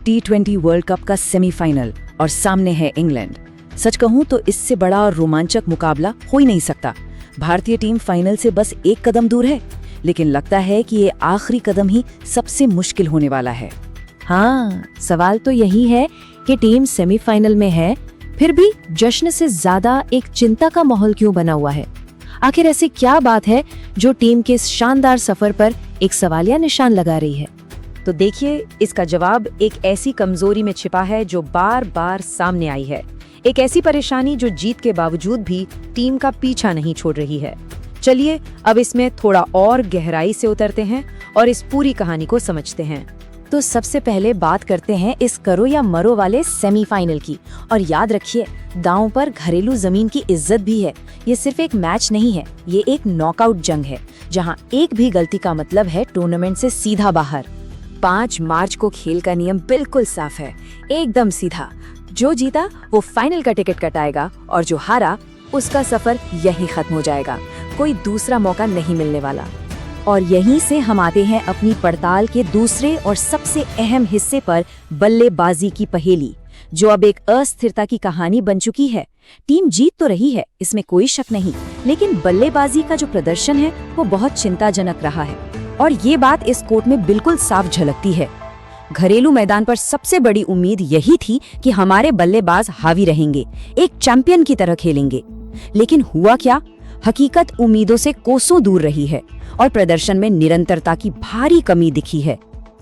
T20 world cup का semifinal और सामने है इंग्लैंड। सच कहूं तो इससे बड़ा और रोमांचक मुकाबला हो ही नहीं सकता। भारतीय टीम फाइनल से बस एक कदम दूर है, लेकिन लगता है कि ये आखिरी कदम ही सबसे मुश्किल होने वाला है। हाँ, सवाल तो यही है कि टीम सेमीफाइनल में है, फिर भी जश्न से ज्यादा एक चिंता का माहौल क्यों बना हुआ है? आखिर ऐसी क्या बात है जो टीम के इस शानदार सफर पर एक सवालिया निशान लगा रही है? तो देखिए, इसका जवाब एक ऐसी कमजोरी में छिपा है जो बार बार सामने आई है। एक ऐसी परेशानी जो जीत के बावजूद भी टीम का पीछा नहीं छोड़ रही है। चलिए अब इसमें थोड़ा और गहराई से उतरते हैं और इस पूरी कहानी को समझते हैं। तो सबसे पहले बात करते हैं इस करो या मरो वाले सेमीफाइनल की। और याद रखिए, दांव पर घरेलू जमीन की इज्जत भी है। ये सिर्फ एक मैच नहीं है, ये एक नॉकआउट जंग है, जहां एक भी गलती का मतलब है टूर्नामेंट से सीधा बाहर। 5 मार्च को खेल का नियम बिल्कुल साफ है, एकदम सीधा। जो जीता वो फाइनल का टिकट कटाएगा और जो हारा उसका सफर यहीं खत्म हो जाएगा। कोई दूसरा मौका नहीं मिलने वाला। और यहीं से हम आते हैं अपनी पड़ताल के दूसरे और सबसे अहम हिस्से पर, बल्लेबाजी की पहेली, जो अब एक अस्थिरता की कहानी बन चुकी है। टीम जीत तो रही है, इसमें कोई शक नहीं, लेकिन बल्लेबाजी का जो प्रदर्शन है वो बहुत चिंताजनक रहा है। और ये बात इस कोर्ट में बिल्कुल साफ झलकती है। घरेलू मैदान पर सबसे बड़ी उम्मीद यही थी कि हमारे बल्लेबाज हावी रहेंगे, एक चैंपियन की तरह खेलेंगे। लेकिन हुआ क्या? हकीकत उम्मीदों से कोसों दूर रही है और प्रदर्शन में निरंतरता की भारी कमी दिखी है।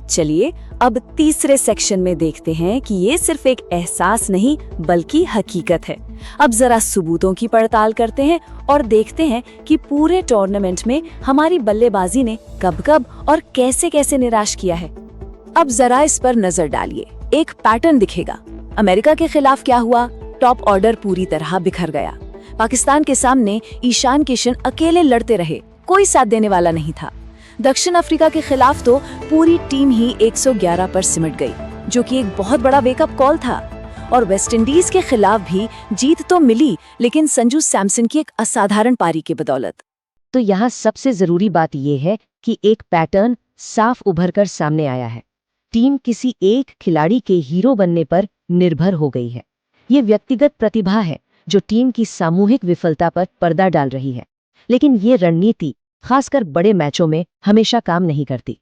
चलिए अब तीसरे सेक्शन में देखते हैं कि ये सिर्फ एक एहसास नहीं बल्कि हकीकत है। अब जरा सबूतों की पड़ताल करते हैं और देखते हैं कि पूरे टूर्नामेंट में हमारी बल्लेबाजी ने कब कब और कैसे कैसे निराश किया है। अब जरा इस पर नजर डालिए, एक पैटर्न दिखेगा। अमेरिका के खिलाफ क्या हुआ? टॉप ऑर्डर पूरी तरह बिखर गया। पाकिस्तान के सामने ईशान किशन अकेले लड़ते रहे, कोई साथ देने वाला नहीं था। दक्षिण अफ्रीका के खिलाफ तो पूरी टीम ही 111 पर सिमट गई, जो कि एक बहुत बड़ा वेकअप कॉल था। और वेस्ट इंडीज के खिलाफ भी जीत तो मिली, लेकिन संजू सैमसन की एक असाधारण पारी की बदौलत। तो यहाँ सबसे जरूरी बात यह है कि एक पैटर्न साफ उभर कर सामने आया है। टीम किसी एक खिलाड़ी के हीरो बनने पर निर्भर हो गई है। ये व्यक्तिगत प्रतिभा है जो टीम की सामूहिक विफलता पर पर्दा डाल रही है। लेकिन ये रणनीति खासकर बड़े मैचों में हमेशा काम नहीं करती।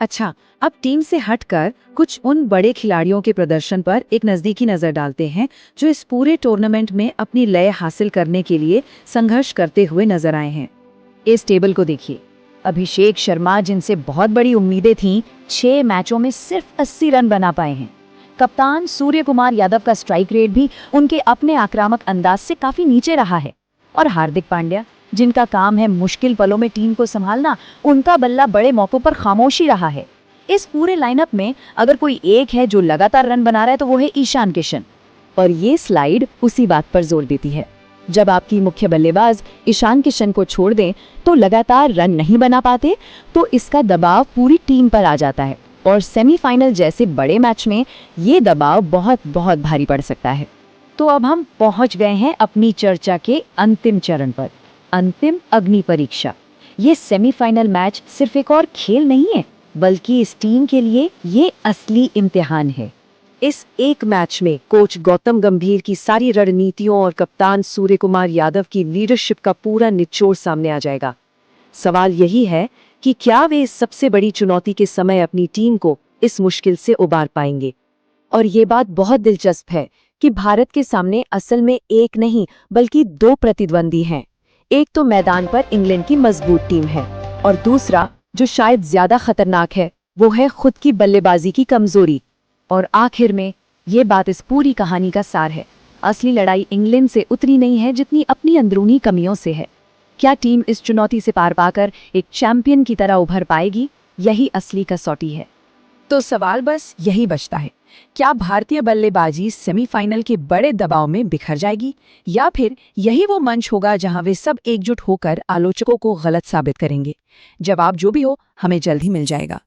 अच्छा, अब टीम से हटकर कुछ उन बड़े खिलाड़ियों के प्रदर्शन पर एक नजदीकी नजर डालते हैं जो इस पूरे टूर्नामेंट में अपनी लय हासिल करने के लिए संघर्ष करते हुए नजर आए हैं। इस टेबल को देखिए। अभिषेक शर्मा, जिनसे बहुत बड़ी उम्मीदें थीं, 6 मैचों में सिर्फ 80 रन बना पाए हैं। कप्तान सूर्य कुमार यादव का स्ट्राइक रेट भी उनके अपने आक्रामक अंदाज से काफी नीचे रहा है। और हार्दिक पांड्या, जिनका काम है मुश्किल पलों में टीम को संभालना, उनका बल्ला बड़े मौकों पर खामोशी रहा है। इस पूरे लाइनअप में अगर कोई एक है जो लगातार रन बना रहा है तो वो है ईशान किशन। और ये स्लाइड उसी बात पर जोर देती है। जब आपकी मुख्य बल्लेबाज ईशान किशन को छोड़ दें तो लगातार रन नहीं बना पाते, तो इसका दबाव पूरी टीम पर आ जाता है। और सेमीफाइनल जैसे बड़े मैच में ये दबाव बहुत बहुत भारी पड़ सकता है। तो अब हम पहुंच गए हैं अपनी चर्चा के अंतिम चरण पर, अंतिम अग्नि परीक्षा। ये सेमीफाइनल मैच सिर्फ एक और खेल नहीं है, बल्कि इस टीम के लिए ये असली इम्तिहान है। इस एक मैच में कोच गौतम गंभीर की सारी रणनीतियों और कप्तान सूर्य कुमार यादव की लीडरशिप का पूरा निचोड़ सामने आ जाएगा। सवाल यही है कि क्या वे इस सबसे बड़ी चुनौती के समय अपनी टीम को इस मुश्किल से उबार पाएंगे। और ये बात बहुत दिलचस्प है कि भारत के सामने असल में एक नहीं बल्कि 2 प्रतिद्वंदी हैं। एक तो मैदान पर इंग्लैंड की मजबूत टीम है, और दूसरा, जो शायद ज्यादा खतरनाक है, वो है खुद की बल्लेबाजी की कमजोरी। और आखिर में ये बात इस पूरी कहानी का सार है। असली लड़ाई इंग्लैंड से उतनी नहीं है जितनी अपनी अंदरूनी कमियों से है। क्या टीम इस चुनौती से पार पाकर एक चैंपियन की तरह उभर पाएगी? यही असली कसौटी है। तो सवाल बस यही बचता है, क्या भारतीय बल्लेबाजी सेमीफाइनल के बड़े दबाव में बिखर जाएगी, या फिर यही वो मंच होगा जहां वे सब एकजुट होकर आलोचकों को गलत साबित करेंगे? जवाब जो भी हो, हमें जल्द ही मिल जाएगा।